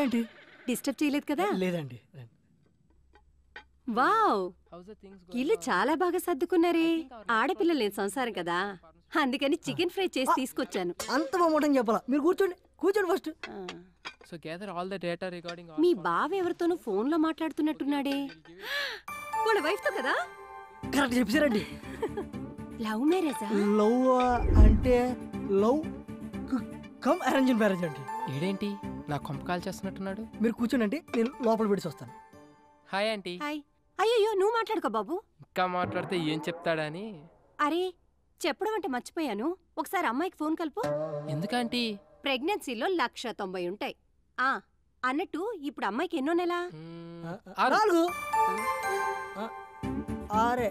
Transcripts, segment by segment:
ఏంటి డిస్టర్బ్ చేయలేదు కదా? లేదండి. వావ్, ఇల్లు చాలా బాగా సర్దుకున్నారే. ఆడపిల్ల లేని సంసారం కదా, అందుకని చికెన్ ఫ్రై చేసి తీసుకొచ్చాను. అంత బాగుంటని చెప్పాలా? మీరు కూర్చోండి కూర్చోండి first. So gather all the data regarding all. మీ బావ ఎవరితోనూ ఫోన్ లో మాట్లాడుతున్నట్టున్నాడే. వాళ్ళ వైఫ్ తో కదా? కరెక్ట్ చెప్పారండి. లవ్ మ్యారేజా? లవ్ అంటే లవ్ కమ్ అరేంజ్ మ్యారేజ్ అండి. ఈడేంటి నా కొంప కాల్ చేస్తున్నట్టున్నాడు? మీరు కూర్చోండి, నేను లోపల పెట్టి వస్తాను. Hi aunty. హాయ్. అయ్యో నువ్వు మాట్లాడుకో బాబు. ఇంకా మాట్లాడితే ఏం చెప్తాడని. అరే చెప్పడం అంటే మర్చిపోయాను, ఒకసారి అమ్మాయికి ఫోన్ కలుపు. ఎందుకంటీ? ప్రెగ్నెన్సీలో 190 ఉంటాయి. అన్నట్టు ఇప్పుడు అమ్మాయికి ఎన్నో నెల? 4 6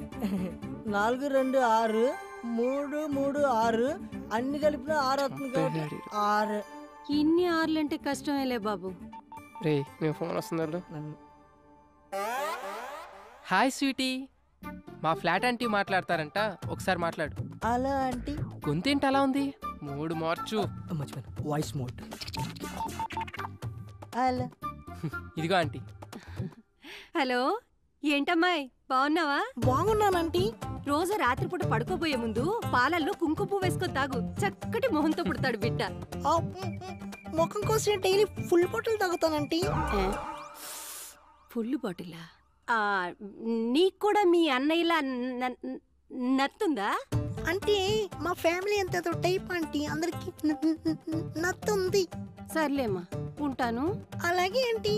4 2 6 3 3 6 అన్ని కలిపిన 6 అవుతుంది. 6 ఇన్ని ఆర్లంటే కష్టమేలే బాబు. రే మేము ఫోన్ వస్తున్నారు. హాయ్ స్వీటీ, మా ఫ్లాట్ ఆంటీ మాట్లాడతారంట, ఒకసారి మాట్లాడు. అలా ఆంటీ గొంతేంటి అలా ఉంది? మూడు మార్చు. మర్చిపోయాను, వాయిస్ మోడ్. అలా ఇదిగో ఆంటీ. హలో, ఏంటమ్మాయి బాగున్నావా? బాగున్నానంటీ. రోజు రాత్రిపూట పడుకోబోయే ముందు పాలల్లో కుంకుమ పువ్వు వేసుకొని తాగు, చక్కటి మొహంతో పుడతాడు బిడ్డ. ముఖం కోసం డైలీ ఫుల్ బాటిల్ తాగుతానంటీ. ఫుల్ బాటిలా? నీకు కూడా మీ అన్నయ్యలా నత్తుందా? అంటే మా ఫ్యామిలీ అంత టైప్ ఆంటీ, అందరికి నత్తుంది. సర్లేమ్మా, ఉంటాను. అలాగే ఆంటీ.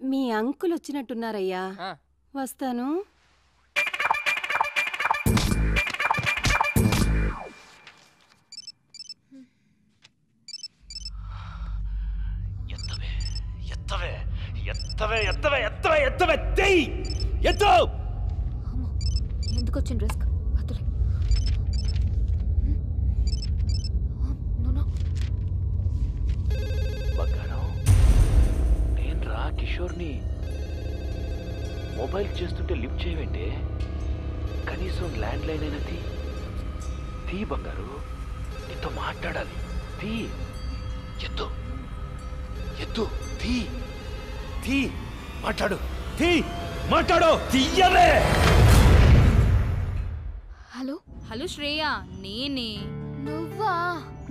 మీ అంకుల్ వచ్చినట్టున్నారయ్యా, వస్తాను. ఎందుకు వచ్చిన రిస్క్? నేను రా కిషోర్ని. మొబైల్ చేస్తుంటే లిఫ్ట్ చేయవంటే, కనీసం ల్యాండ్ లైన్ అయినా తీ బంగారు, నీతో మాట్లాడాలి. తీ, ఎత్తు ఎత్తు, తీ మాట్లాడు, మాట్లాడు, తీయవే. హలో హలో శ్రేయ, నేనే. నువ్వా?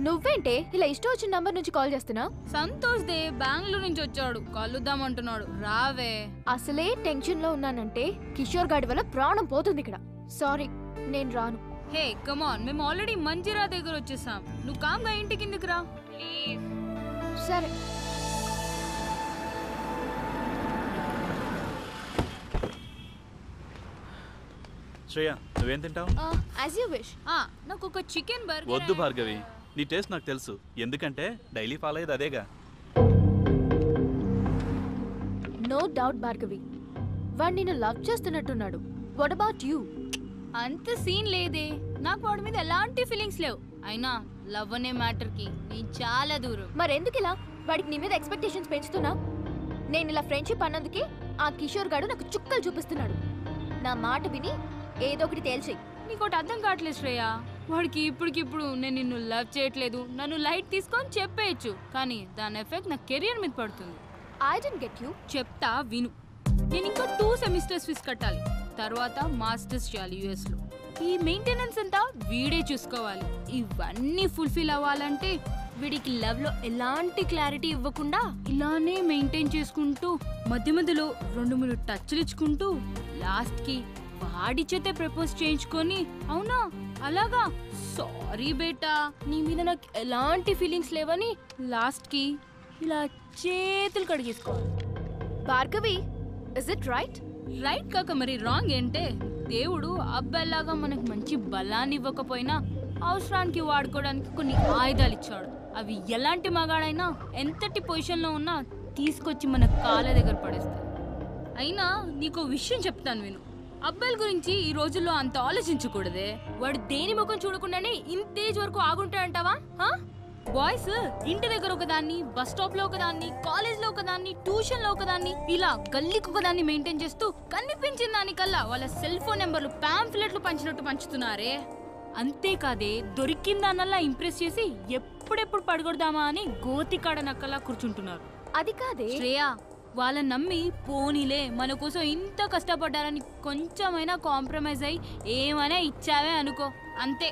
నువ్వేంటే ఇలా ఇష్టం వచ్చిన నంబర్ నుంచి కాల్ చేస్తున్నా? సంతోష్ దే బెంగళూరు నుంచి వచ్చాడు, కలుద్దామంటున్నాడు, రావే. అసలే టెన్షన్ లో ఉన్నానంటే కిషోర్ గాడి వల్ల ప్రాణం పోతుంది ఇక్కడ. సారీ, నేను రాను. హే కమాన్, మేము ఆల్రెడీ మంజిరా దగ్గర వచ్చేసాం, నువ్వు కామ్గా ఇంటి కిందకి రా ప్లీజ్. సరే. శ్రేయ, నువ్వేం తింటావు? As you wish. నాకు ఒక చికెన్ బర్గర్. వద్దు భార్గవి, నీ టేస్ట్ నాకు తెలుసు, ఎందుకంటే డైలీ ఫాలో అయ్యేది అదేగా. నో డౌట్ భార్గవి, వాడు నిన్ను లవ్ చేస్తున్నట్టున్నాడు. What about you? అంత సీన్ లేదే, నాకు వాడి మీద ఎలాంటి ఫీలింగ్స్ లేవు. అయినా లవ్ అనే మ్యాటర్ కి నేను చాలా దూరం. మరెందుకు ఇలా వాడికి నీ మీద ఎక్స్పెక్టేషన్స్ పెంచుతున్నా? నేను ఇలా ఫ్రెండ్షిప్ అన్నందుకే ఆ కిషోర్ గాడు నాకు చుక్కలు చూపిస్తున్నాడు. నా మాట విని ఏదో ఒకటి తేల్చేయి. నీకోటి అర్థం కావట్లేదు శ్రేయ, వాడికి ఇప్పటికిప్పుడు నేను నిన్ను లవ్ చేయట్లేదు, నన్ను లైట్ తీసుకొని చెప్పేయచ్చు, కానీ దాని ఎఫెక్ట్ నా కెరియర్ మీద పడుతుంది. I don't get you. చెప్తా విను. నేను ఇంకా 2 సెమిస్టర్స్ ఫీజు కట్టాలి, తర్వాత మాస్టర్స్ చేయాలి యుఎస్ లో. ఈ మెయింటెనెన్స్ అంతా వీడే చూసుకోవాలి. ఇవన్నీ ఫుల్ఫిల్ అవ్వాలంటే వీడికి లవ్ లో ఎలాంటి క్లారిటీ ఇవ్వకుండా ఇలానే మెయింటైన్ చేసుకుంటూ మధ్య మధ్యలో 2-3 టచ్లు ఇచ్చుకుంటూ లాస్ట్ కి వాడి చేతే ప్రపోజ్ చేయించుకొని, అవునా అలాగా సారీ బేటా నీ మీద నాకు ఎలాంటి ఫీలింగ్స్ లేవని లాస్ట్ కి ఇలా చేతులు కడిగేసుకోవాలి. Bhargavi, is it right? Right కాక మరి రాంగ్ ఏంటే? దేవుడు అబ్బాయిలాగా మనకు మంచి బలాన్ని ఇవ్వకపోయినా అవసరానికి వాడుకోవడానికి కొన్ని ఆయుధాలు ఇచ్చాడు. అవి ఎలాంటి మగాడైనా ఎంతటి పొజిషన్లో ఉన్నా తీసుకొచ్చి మన కాళ్ళ దగ్గర పడేస్తాయి. అయినా నీకో విషయం చెప్తాను విను. అబ్బాయిల గురించి ఈ రోజుల్లో అంత ఆలోచించకూడదే. వాడు దేని ముఖం చూడకుండానే ఇంతేజ్ వరకు ఆగుంటాడంటావా? బాయ్స్ ఇంటి దగ్గర ఒకదాన్ని, బస్ స్టాప్ లో ఒకదాన్ని, కాలేజ్ లో ఒకదాన్ని, ట్యూషన్ లో ఒకదాన్ని, ఇలా గల్లీకి ఒకదాన్ని మెయింటైన్ చేస్తూ కనిపించిన దానికల్లా వాళ్ళ సెల్ ఫోన్ నెంబర్లు పాంఫ్లెట్లు పంచినట్టు పంచుతున్నారే. అంతేకాదే దొరికిందానల్లా ఇంప్రెస్ చేసి ఎప్పుడెప్పుడు పడగొడదామా అని గోతికాడ నక్కలా కూర్చుంటున్నారు. అది కాదే శ్రేయా, వాళ్ళని నమ్మి పోనీలే మన కోసం ఇంత కష్టపడ్డారని కొంచెమైనా కాంప్రమైజ్ అయ్యి ఏమైనా ఇచ్చావే అనుకో, అంతే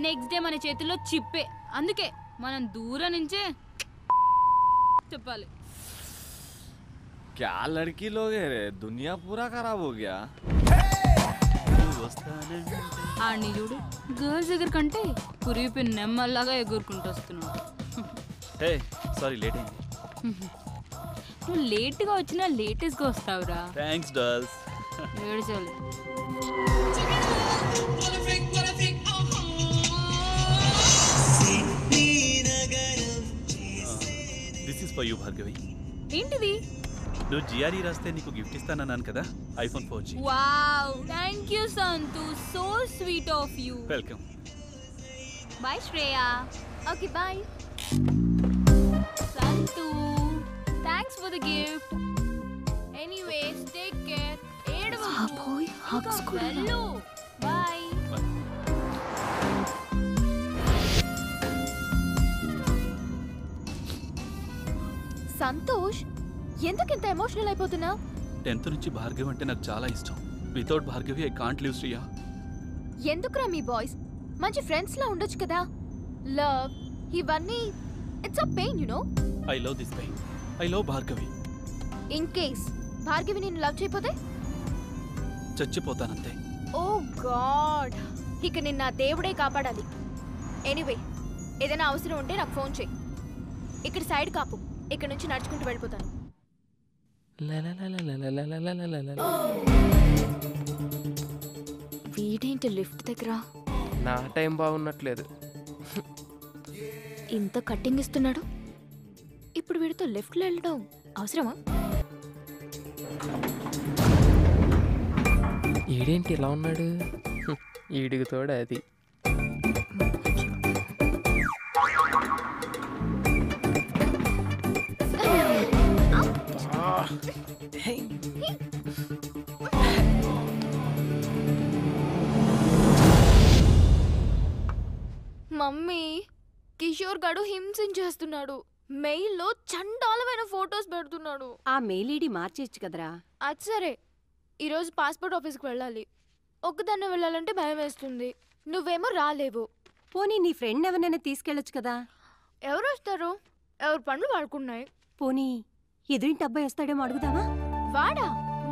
నెక్స్ట్ డే మన చేతిలో చిప్పే. అందుకే మనం దూరం నుంచే చెప్పాలి. क्या लड़की लोग है रे, दुनिया पूरा खराब हो गया. ఆడిని చూడు, గర్ల్స్ దగ్గర కంటే కురిపి నెమ్మల్లాగా ఎగురుకుంటూ వస్తున్నాడు. హే సారీ లేట్ అయింది. నువ్వు లేట్గా వచ్చినా లేటెస్ట్గా వస్తావురా. Thanks dolls. ఏడ్చాలి. This is for you Bhargavi. ఏంటిది? నువ్వు జిఆర్ఈ రాస్తే నీకు గిఫ్ట్ ఇస్తానన్నాను కదా, iPhone 4G. Wow, thank you Santu, so sweet of you. Welcome. Bye Shreya. Okay bye. Santu, thanks for the gift. Anyways take care. వెళ్ళు. బాయ్. సంతోష్, ఎందుకు ఇంత ఎమోషనల్ అయిపోతున్నావు? 10th నుంచి భార్గవి అంటే నాకు చాలా ఇష్టం. Without Bhargavi I can't live Shriya. ఎందుకురా మీ బాయ్స్ మంచి ఫ్రెండ్స్ లా ఉండొచ్చు కదా. లవ్ ఇవన్నీ it's a pain you know. I love this pain. I love Bhargavi. In case Bhargavi నిన్ను లవ్ చేయకపోతే చచ్చిపోతానంతే. ఓ గాడ్, ఇక నిన్న దేవుడే కాపాడాలి. ఎనీవే, ఏదైనా అవసరం ఉంటే నాకు ఫోన్ చేయి. ఇక్కడ సైడ్ కాపు, ఇక్కడ నుంచి నడుచుకుంటూ వెళ్ళిపోతాను. వీడేంటి లిఫ్ట్ దగ్గర? నా టైం బాగున్నట్లేదు. ఇంత కట్టింగ్ ఇస్తున్నాడు, ఇప్పుడు వీడితో లెఫ్ట్లో వెళ్ళడం అవసరమా? ఈడేంటి ఇలా ఉన్నాడు? ఈడికి తోడు అది. మమ్మీ, కిషోర్ గడు హింసించేస్తున్నాడు. మెయిల్లో చండాలమైన ఫొటోస్ పెడుతున్నాడు. ఆ మెయిలీడి మార్చేయచ్చు కదరా. అది సరే, ఈరోజు పాస్పోర్ట్ ఆఫీస్కి వెళ్ళాలి. ఒక్కదాన్నే వెళ్ళాలంటే భయం వేస్తుంది. నువ్వేమో రాలేవు. పోనీ నీ ఫ్రెండ్ ఎవరినైనా తీసుకెళ్ళొచ్చు కదా. ఎవరు వస్తారు? ఎవరు పనులు వాడుకున్నాయి. పోనీ ఎదురింటి అబ్బాయి వస్తాడేమో అడుగుదావా? వాడా?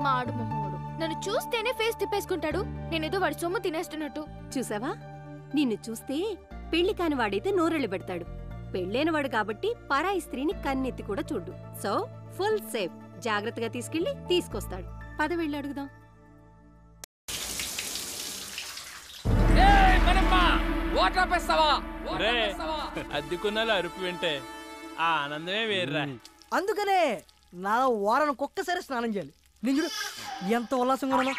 మాడు మొహోడు. నన్ను చూస్తేనే ఫేస్ తిప్పేసుకుంటాడు. నేనేదో వాడి సొమ్ము తినేస్తున్నట్టు. చూసావా, నిన్ను చూస్తే పెళ్లి కాని వాడైతే నోరెళ్ళు పెడతాడు. పెళ్ళైనవాడు కాబట్టి పరాయి స్త్రీని కన్నెత్తి కూడా చూడ్డు. So full safe. జాగ్రత్తగా తీసుకెళ్లి తీసుకొస్తాడు. పద వెళ్ళి అడుగుదాం. అద్దెకున్నాలు అరుపు వింటే ఆ ఆనందమే వేర్రా. అందుకనే నా వారానికి ఒక్కసారి స్నానం చేయాలి. నేను చూడు ఎంత ఉల్లాసంగా ఉన్నాను,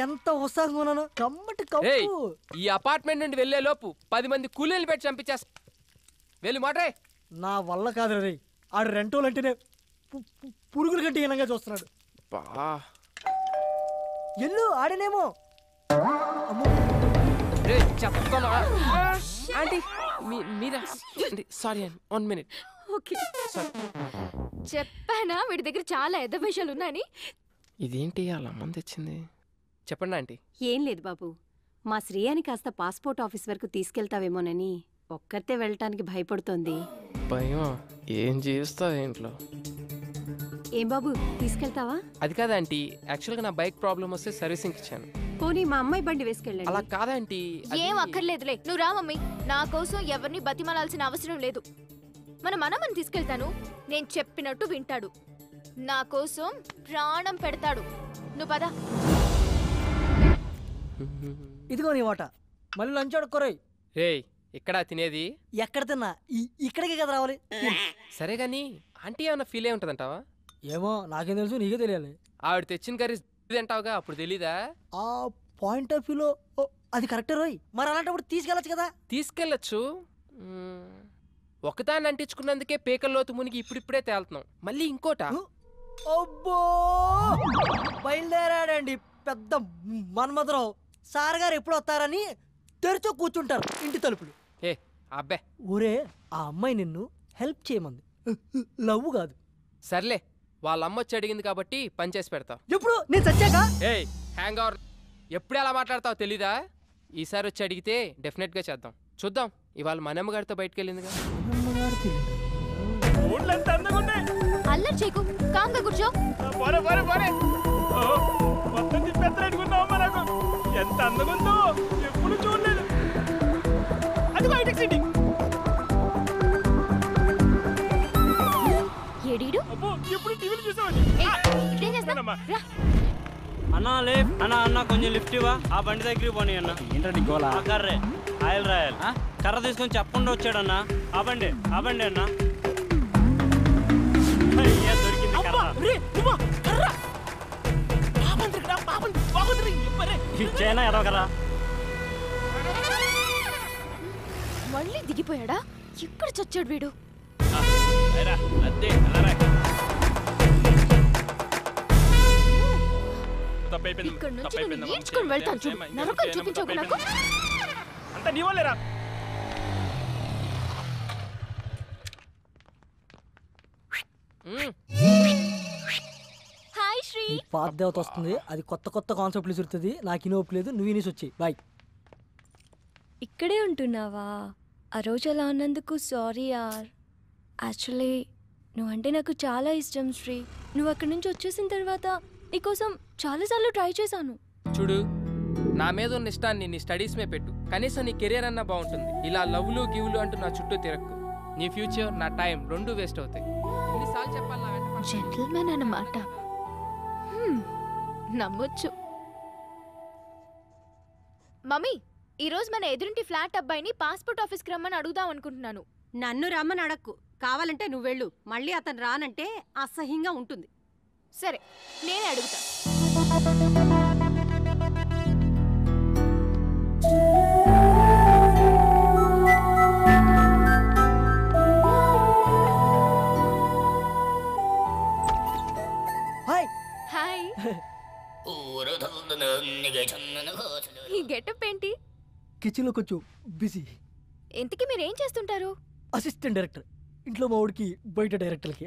ఎంత ఉత్సాహంగా ఉన్నాను. కమ్మటి కప్పు. ఈ అపార్ట్మెంట్ నుండి వెళ్లే లోపు 10 మంది కూలీలు పెట్టి చంపించేస్తా. వెళ్ళి మాట్రే. నా వల్ల కాదు రే. ఆడు రెంటోలు అంటేనే పురుగుల కంటే హీనంగా చూస్తున్నాడు. ఎల్లు ఆడనేమో. Sorry 1 minute. చెప్పానా వీడి దగ్గర చాలా ఎద్ద విషయాలు ఉన్నాయని. ఇదేంటి అలా మంది తెచ్చింది? చెప్పండి ఆంటీ. ఏం లేదు బాబు, మా శ్రేయాని కాస్త పాస్పోర్ట్ ఆఫీస్ వరకు తీసుకెళ్తావేమోనని ఒక్కరితే వెళ్ళటానికి భయపడుతోంది. భయం? ఏం చేస్తావు ఇంట్లో? ఏం బాబు, తీసుకెళ్తావా? అది కాదా ఆంటీ, యాక్చువల్గా నా బైక్ ప్రాబ్లం వస్తే సర్వీసింగ్ ఇచ్చాను. పోనీ మా అమ్మాయి బండి వేసుకెళ్ళండి. అలా కాదంటీ. ఏం అక్కర్లేదులే, నువ్వు రా మమ్మీ. నా కోసం ఎవరిని బతిమలాల్సిన అవసరం లేదు. మన మనమని తీసుకెళ్తాను. నేను చెప్పినట్టు వింటాడు. నా కోసం ప్రాణం పెడతాడు. నువ్వు పద. ఇదిగో నీ వాట. మళ్ళీ లంచ్ అడుక్కోరాయి. రేయ్, ఇక్కడ తినేది? ఎక్కడ తిన్నా ఇక్కడికే కదా రావాలి. సరే గాని ఆంటీ ఏమన్నా ఫీల్ అయి ఉంటుందంటావా? ఏమో నాకేం తెలుసు, నీకే తెలియాలి. ఆవిడ తెచ్చిన కర్రీ తింటావుగా, అప్పుడు తెలీదా? ఆ పాయింట్ ఆఫ్ వ్యూలో అది కరెక్టే రోయ్. మరి అలాంటప్పుడు తీసుకెళ్ళచ్చు కదా. తీసుకెళ్ళచ్చు. ఒకదాన్ని అంటించుకున్నందుకే పేకల్లోతు మునిగి ఇప్పుడిప్పుడే తేలుతున్నాం. మళ్ళీ ఇంకోట. అబ్బో, బయలుదేరాడండి పెద్ద మన్మధరావు. సార్ గారు ఎప్పుడు వస్తారని తెరిచో కూర్చుంటారు ఇంటి తలుపులు. ఏ అబ్బే, ఊరే ఆ అమ్మాయి నిన్ను హెల్ప్ చేయమంది, లవ్ కాదు. సర్లే, వాళ్ళ అమ్మ వచ్చి అడిగింది కాబట్టి పని చేసి పెడతా. ఎప్పుడు నేను చచ్చాక? ఏయ్ హ్యాంగ్ అవర్, ఎప్పుడు ఎలా మాట్లాడతావు తెలీదా? ఈసారి వచ్చి అడిగితే డెఫినెట్గా చేద్దాం. చూద్దాం, ఇవాళ మనమ్మ గారితో బయటకు వెళ్ళిందిగా. అల్లరి చేయకు, కామ్గా కూర్చో. మొత్తం తిప్పేస్తారనుకున్నావమ్మా నాకు. ఎంత అందగుందో ఎప్పుడు చూడలేదు. అది బయటకు సిటీ. ఏడీడు అబ్బో, ఎప్పుడు టీవీలు చూసావని. ఇదేం చేస్తానమ్మా? అన్నా లే అన్నా కొంచెం లిఫ్ట్ ఇవ్వా. ఆ బండి దగ్గరికి పోనీ అన్న. ఏంటండి గోలా? ఆ కర్రే ఆయిల్ రాయల్ కర్ర తీసుకొని చెప్పకుండా వచ్చాడన్నా. ఆ బండి అన్న. దొరికింది ఇచ్చేనా ఎదో కర్ర. మళ్ళీ దిగిపోయాడా? ఎక్కడ చచ్చాడు వీడు? ఇక్కడ నుంచి నేను ఈడ్చుకొని వెళ్తాను చూడు. నరకం చూపించకు నాకు. అంత నీ వాళ్ళేరా. హాయ్ శ్రీ. పాత దేవత వస్తుంది, అది కొత్త కొత్త కాన్సెప్ట్లు విసురుతుంది. నాకు ఇనోపు లేదు, నువ్వు ఇనేసి వచ్చి బాయ్. ఇక్కడే ఉంటున్నావా? ఆ రోజు అలా అన్నందుకు సారీ యార్. యాక్చువల్లీ నువ్వంటే నాకు చాలా ఇష్టం శ్రీ. నువ్వు అక్కడి నుంచి వచ్చేసిన తర్వాత నీకోసం చాలాసార్లు ట్రై చేశాను. చూడు, నా మీద ఉన్న ఇష్టాన్ని నీ స్టడీస్ మీద పెట్టు. కనీసం నీ కెరియర్ అన్నా బాగుంటుంది. ఇలా లవ్లు గివ్లు అంటూ నా చుట్టూ తిరక్కు. నీ ఫ్యూచర్, నా టైం రెండూ వేస్ట్ అవుతాయి. ఎన్నిసార్లు చెప్పాలి? జెంటిల్మెన్ అన్నమాట. నమ్మొచ్చు. మమ్మీ, ఈరోజు మన ఎదురింటి ఫ్లాట్ అబ్బాయిని పాస్పోర్ట్ ఆఫీస్కి రమ్మని అడుగుదాం అనుకుంటున్నాను. నన్ను రమ్మని అడక్కు. కావాలంటే నువ్వు వెళ్ళు. మళ్ళీ అతను రానంటే అసహ్యంగా ఉంటుంది. సరే, నేనే అడుగుతా. హాయ్. హాయ్. ఈ గెటప్ ఏంటి? కిచెన్లో కొంచెం బిజీ. ఇంతకీ మీరేం చేస్తుంటారు? Assistant director. ఇంట్లో మా ఊడికి, బయట డైరెక్టర్కి.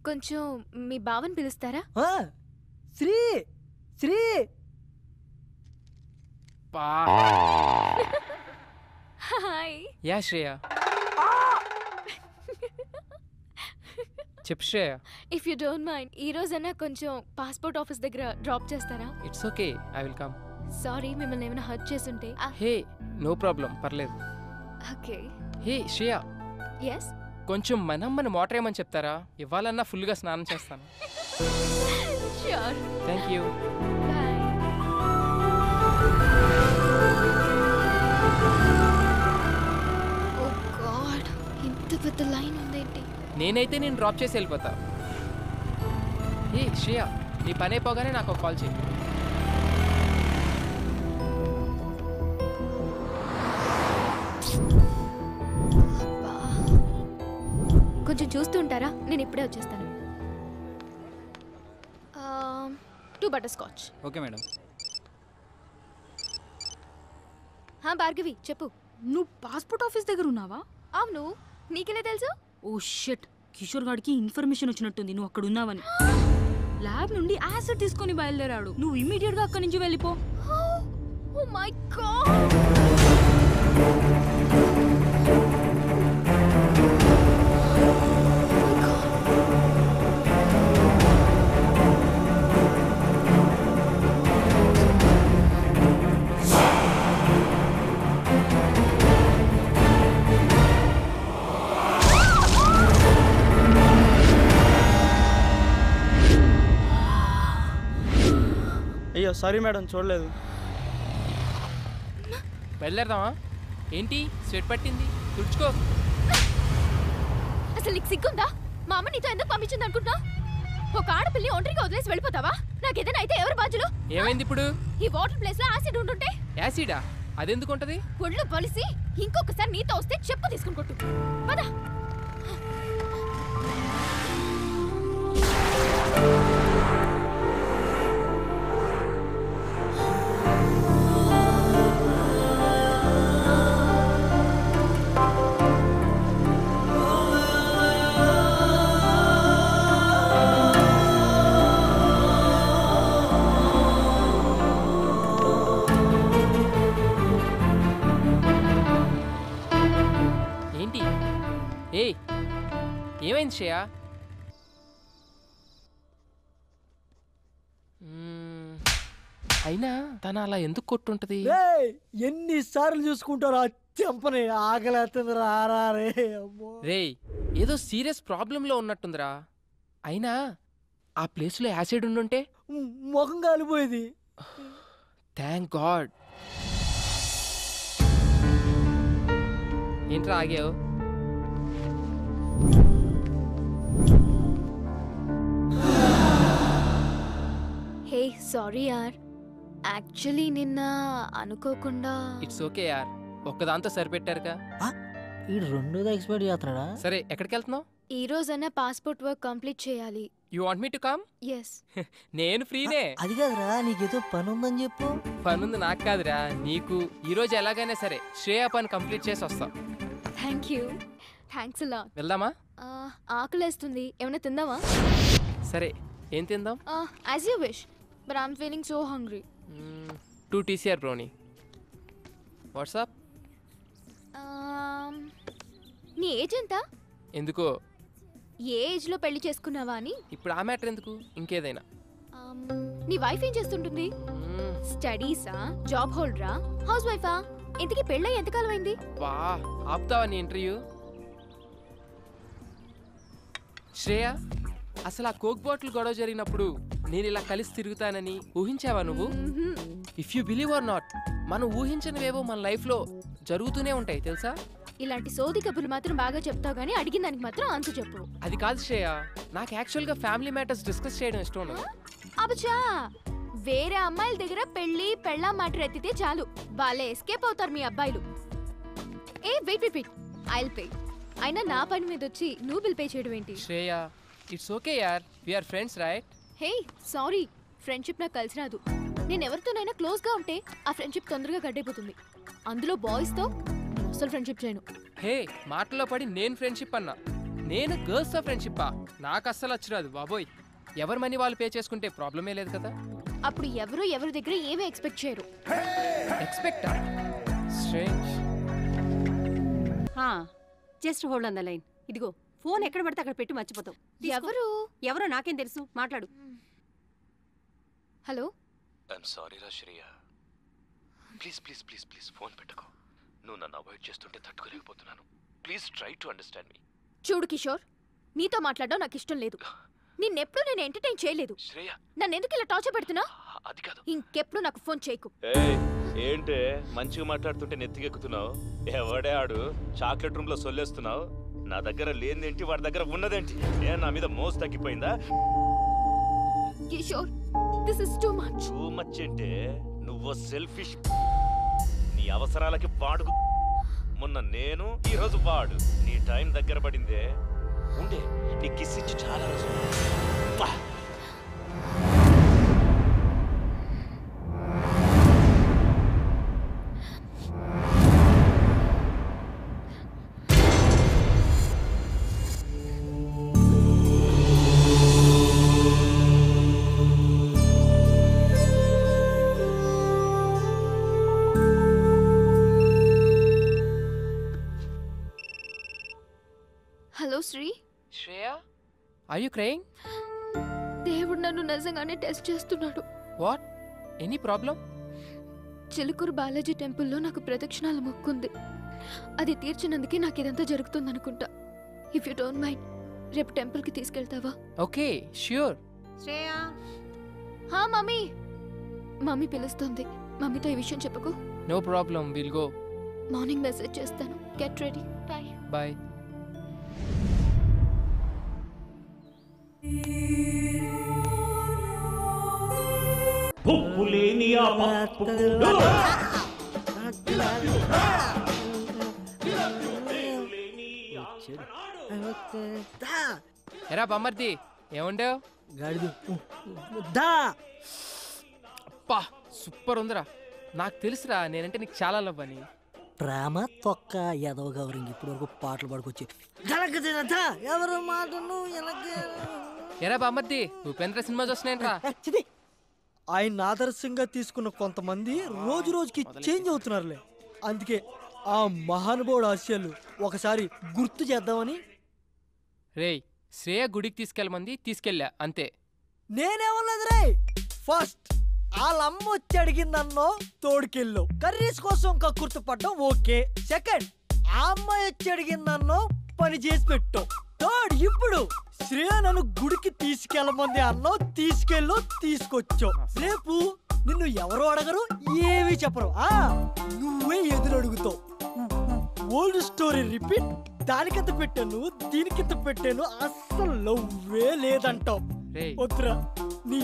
కొంచెం మీ బావని పిలుస్తారా? శ్రీ శ్రీ. హాయ్. యా శ్రేయ. చెప్పు Shreya. If you don't mind, ఈ రోజైనా కొంచెం పాస్పోర్ట్ ఆఫీస్ దగ్గర డ్రాప్ చేస్తారా? It's okay, I will come. Sorry, మిమ్మల్ని ఏమైనా హర్ట్ చేసుంటే. హే, నో ప్రాబ్లం, పర్లేదు. ఓకే. Hey Shreya, yes. కొంచెం మనమ్మని వాటర్ ఏమని చెప్తారా? ఇవ్వాలన్నా ఫుల్గా స్నానం చేస్తాను. Sure. Thank you. Oh god, ఇంత పెద్ద లైన్ ఉందేంటి? నేనైతే నేను డ్రాప్ చేసి వెళ్ళిపోతా. ఏ శ్రేయ, నీ పని అయిపోగానే నాకు ఒక కాల్ చేయి. కొంచెం చూస్తూ ఉంటారా? నేను ఇప్పుడే వచ్చేస్తాను. 2 butter scotch. Okay madam. Bhargavi చెప్పు. నువ్వు పాస్పోర్ట్ ఆఫీస్ దగ్గర ఉన్నావా? అవును, నీకెలా తెలుసు? ఓ షిట్, కిషోర్ గాడికి ఇన్ఫర్మేషన్ వచ్చినట్టుంది నువ్వు అక్కడ ఉన్నావని. ల్యాబ్ నుండి యాసిడ్ తీసుకొని బయలుదేరాడు. నువ్వు ఇమీడియట్ గా అక్కడి నుంచి వెళ్ళిపో. Oh my god. అయ్యో సారీ మేడం, చూడలేదు. బయలుదేరదామా? ఏంటి స్వెట్ పట్టింది? తుడుచుకో. అసలు నీకు సిగ్గుందా? మా అమ్మ నీతో ఎందుకు పంపించింది అనుకుంటున్నా? ఒక ఆడపిల్లి ఒంటరిగా వదిలేసి వెళ్ళిపోతావా? నాకేదైనా అయితే ఎవరు బాధ్యులు? ఏమైంది ఇప్పుడు? ఈ వాటర్ ప్లేస్ లో యాసిడ్ ఉంటుంటే. యాసిడా? అదెందుకు ఉంటది? ఒళ్ళు బలిసి ఇంకొకసారి నీతో వస్తే చెప్పు తీసుకుని కొట్టు. పద. ఏమైంది శ్రేయ? అయినా తను అలా ఎందుకు కొట్టుంటది? ఎన్నిసార్లు చూసుకుంటారు ఆ చెంపని? ఆకలేస్తుంది రారా రే. రేయ్ ఏదో సీరియస్ ప్రాబ్లంలో ఉన్నట్టుందిరా. అయినా ఆ ప్లేస్లో యాసిడ్ ఉండుంటే ముఖం కాలిపోయేది. Thank God. ఏంట్రా ఆగావు? హే సారీ యార్, యాక్చువల్లీ నిన్న అనుకోకుండా. ఇట్స్ ఓకే యార్, ఒక్కదాంతో సరిపెట్టారుగా. ఈ రెండోది ఎక్స్పైర్ చేస్తాడా? సరే ఎక్కడికి వెళ్తున్నావు? ఈ రోజైనా పాస్పోర్ట్ వర్క్ కంప్లీట్ చేయాలి. You want me to come? Yes. నేను ఫ్రీనే. అది కాదురా, నీకేదో పని ఉందని చెప్పు. పనుంది నాకు కాదురా నీకు. ఈ రోజు ఎలాగైనా సరే శ్రేయ పని కంప్లీట్ చేసి వస్తాం. Thank you. థ్యాంక్స్ అలా. వెళ్దామా? ఆకలేస్తుంది, ఏమైనా తిందామా? సరే ఏం తిందాం? As you wish, but I'm feeling so hungry. 2 TCR brownie. WhatsApp? నీ ఏజ్ ఎంత? ఎందుకో? ఏ ఏజ్లో పెళ్లి చేసుకున్నావా అని. ఇప్పుడు ఆ మ్యాటర్ ఎందుకు, ఇంకేదైనా. నీ వైఫ్ ఏం చేస్తుంటుంది? స్టడీసా, జాబ్ హోల్డరా, హౌస్ వైఫా? ఇంతకీ పెళ్ళై ఎంతకాలం అయింది? వా ఆపుతావా నీ ఇంటర్వ్యూ? శ్రేయ, అసలు ఆ కోక్ బాటిల్ గొడవ జరిగినప్పుడు నేను ఇలా కలిసి తిరుగుతానని ఊహించావా నువ్వు? If you believe are not, మనం ఊహించనివేవో మన లైఫ్లో జరుగుతూనే ఉంటాయి తెలుసా? ఇలాంటి సోది కబుర్లు మాత్రం బాగా చెప్తావు కానీ అడిగిన దానికి మాత్రం ఆన్సర్ చెప్పు. అది కాదు శ్రేయ, నాకు యాక్చువల్గా ఫ్యామిలీ మ్యాటర్స్ డిస్కస్ చేయడం ఇష్టం ఉండదు. అబ్బా, వేరే అమ్మాయిల దగ్గర పెళ్ళా మ్యాటర్ ఎత్తితే చాలు వాళ్ళే ఎస్కేప్ అవుతారు మీ అబ్బాయిలు. ఏ wait wait wait, I'll pay. అయినా నా పని మీద వచ్చి నువ్వు బిల్ పే చేయడం ఏంటి? శ్రేయ, ఇట్స్ ఓకే యార్, we are friends right? Hey sorry, friendship నాకు కలిసి రాదు. నేను ఎవరితోనైనా క్లోజ్గా ఉంటే ఆ ఫ్రెండ్షిప్ తొందరగా గడ్డైపోతుంది. అందులో బాయ్స్తో అసలు ఫ్రెండ్షిప్ చేయను. హే, మాటల్లో పడి నేను ఫ్రెండ్షిప్ అన్నా. నేను గర్ల్స్తో ఫ్రెండ్షిప్పా? నాకు అస్సలు వచ్చిరాదు బాబోయ్. ఎవరి మనీ వాళ్ళు పే చేసుకుంటే ప్రాబ్లమే లేదు కదా. అప్పుడు ఎవరి దగ్గర ఏమీ ఎక్స్పెక్ట్ చేయరు. ఎక్స్పెక్టా? Strange. Just hold on the line. ఇదిగో ఫోన్ ఎక్కడ పడితే అక్కడ పెట్టి మర్చిపోతావు. ఎవరో నాకేం తెలుసు, మాట్లాడు. హలో. ఐఎమ్ సారీ రా Shreya, please please please please phone పెట్టుకో. నువ్వు నన్ను అవాయిడ్ చేస్తుంటే తట్టుకోలేకపోతున్నాను. ప్లీజ్ ట్రై టు అండర్స్టాండ్ మీ. చూడు కిషోర్, నీతో మాట్లాడడం నాకు ఇష్టం లేదు. నిన్నెప్పుడు నేను ఎంటర్టైన్ చేయలేదు. శ్రేయ, నన్ను ఎందుకు ఇలా టార్చర్ పెడుతున్నా? అది కాదు. ఇంకెప్పుడు నాకు ఫోన్ చేయకు. ఏంటే మంచిగా మాట్లాడుతుంటే నెత్తికెక్కుతున్నావు? ఎవడే ఆడు? చాక్లెట్ రూమ్ లో సొల్లేస్తున్నావు. నా దగ్గర లేనిదేంటి, వాడి దగ్గర ఉన్నదేంటి? నా మీద మోసు తగ్గిపోయిందా? Kishore, this is too much. Too much అంటే నువ్వు సెల్ఫిష్. నీ అవసరాలకి వాడు. మొన్న నేను, ఈ రోజు వాడు. నీ టైం దగ్గర పడిందే. ఉండే నీ కిస్ ఇచ్చి చాలా రోజులు. Hello Shri. Shreya, are you crying? దేవుడు నన్ను నిజంగానే టెస్ట్ చేస్తున్నాడు. What? Any problem? Chilkur Balaji టెంపుల్లో నాకు ప్రదక్షిణాల మొక్కుంది. అది తీర్చినందుకే నాకు ఇదంతా జరుగుతుంది అనుకుంటా. ఇఫ్ యూ డోంట్ మైండ్, రేపు టెంపుల్కి తీసుకెళ్తావా? Okay, sure. శ్రేయ. హా మమ్మీ. మమ్మీ పిలుస్తుంది. మమ్మీతో ఈ విషయం చెప్పకు. No problem, will go. Morning message చేస్తాను. Get ready. బాయ్. బాయ్. ఎరా బొమ్మర్ది, ఏముండేవు? గాడిదు. అబ్బా సూపర్ ఉందిరా. నాకు తెలుసురా నేనంటే నీకు చాలా లవ్ అని. ప్రేమ తొక్క ఎదవ గౌరింగ్ ఇప్పుడు వరకు పాటలు పాడుకొచ్చి ఎవరు మాటను. ఎరా బామ్మర్ది, ఉపేంద్ర సినిమా చూస్తున్నాయంట్రా. ఆయన ఆదర్శంగా తీసుకున్న కొంతమంది రోజు రోజుకి చేంజ్ అవుతున్నారులే. అందుకే ఆ మహానుభావుడు ఆశయాలు ఒకసారి గుర్తు చేద్దామని. రేయ్ శ్రేయ గుడికి తీసుకెళ్ళమంది తీసుకెళ్ళా అంతే. నేనేమన్నది రే, ఫస్ట్ వాళ్ళ అమ్మ వచ్చి అడిగిందన్నో తోడుకెళ్ళు, కర్రీస్ కోసం కక్కుర్తి పడ్డం ఓకే. సెకండ్ ఆ అమ్మాయి వచ్చి అడిగిందన్నో పని చేసి పెట్టు. థర్డ్ ఇప్పుడు శ్రేయ నన్ను గుడికి తీసుకెళ్ళమంది అన్నో తీసుకెళ్ళు తీసుకొచ్చావు. రేపు నిన్ను ఎవరు అడగరు, ఏమీ చెప్పరు, నువ్వే ఎదురు అడుగుతావు. Old story repeat. దానికింత పెట్టాను దీనికింత పెట్టాను, అస్సలు లవ్వే లేదంటావు. వద్దురా నీ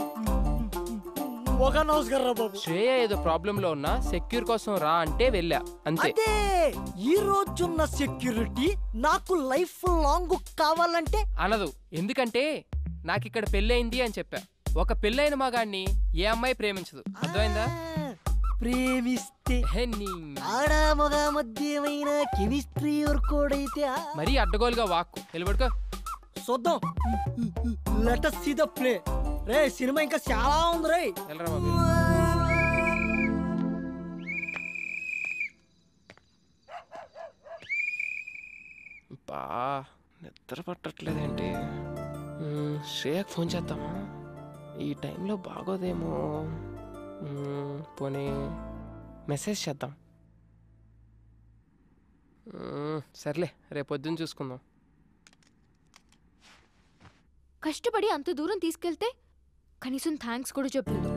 ఒక నమస్కారం బాబు. శ్రేయ ఏదో ప్రాబ్లం లో ఉన్నా సెక్యూర్ కోసం రా అంటే వెళ్ళా అంతే. అదే ఈ రోజున్న సెక్యూరిటీ నాకు లైఫ్ లాంగ్ కావాలంటే అనదు. ఎందుకంటే నాకు ఇక్కడ పెళ్ళయింది అని చెప్పా. ఒక పెళ్ళైన మగాడిని ఏ అమ్మాయి ప్రేమించదు, అర్థమైందా? ప్రేమిస్తే ఆడ మగ మధ్యమైన కెమిస్ట్రీ వర్కోడైతే మరీ అడ్డగోలుగా వాక్కు నిలబడుకో. చూద్దాం. Let us see the play. Ray cinema ఇంకా చాలా ఉంది రే. వెళ్ళరా బాబు. బా నిద్ర పట్టట్లేదేంటి? శ్రేయకు ఫోన్ చేద్దామా? ఈ టైంలో బాగోదేమో. పోనీ మెసేజ్ చేద్దాం. సర్లే రేపు పొద్దున్న చూసుకుందాం. కష్టపడి అంత దూరం తీసుకెళ్తే కనీసం థ్యాంక్స్ కూడా చెప్పలేదు.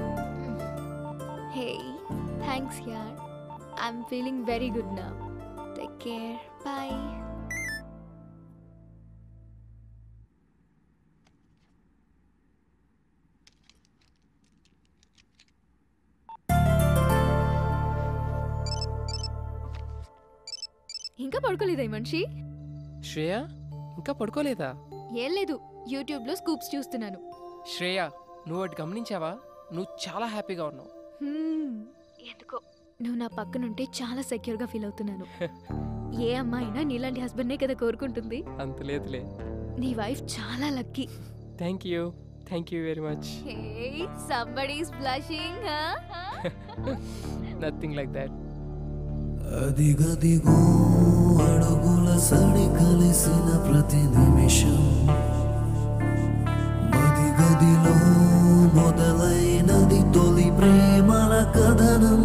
హే థ్యాంక్స్ యార్, I'm feeling very good now. Take care, by. ఇంకా పడుకోలేదా ఈ మనిషి? శ్రేయ ఇంకా పడుకోలేదా? ఏం లేదు, యూట్యూబ్లో స్కూప్స్ చూస్తున్నాను. శ్రేయ నువ్వు ఒకటి గమనించావా? నువ్వు చాలా హ్యాపీగా ఉన్నావు. ఎందుకో నువ్వు నా పక్కనుంటే చాలా సెక్యూర్గా ఫీల్ అవుతున్నాను. ఏ అమ్మాయినా నీలాంటి హస్బెండ్నే కదా కోరుకుంటుంది. అంత లేదులే, నీ వైఫ్ చాలా lucky. Thank you very much. Hey, somebody's blushing, huh? Nothing like that. అదిగదిగో అడుగుల సడి కలిసిన ప్రతి నిమిషం మదిగదిలో మొదలైనది తొలి ప్రేమల కథనం.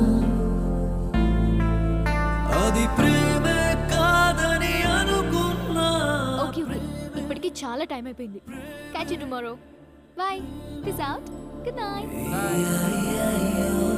అది ప్రేమే కాదని అనుకున్నా. ఓకే ఇప్పటికి చాలా టైం అయిపోయింది. Catch you tomorrow. Bye. Peace out. Good night. Bye.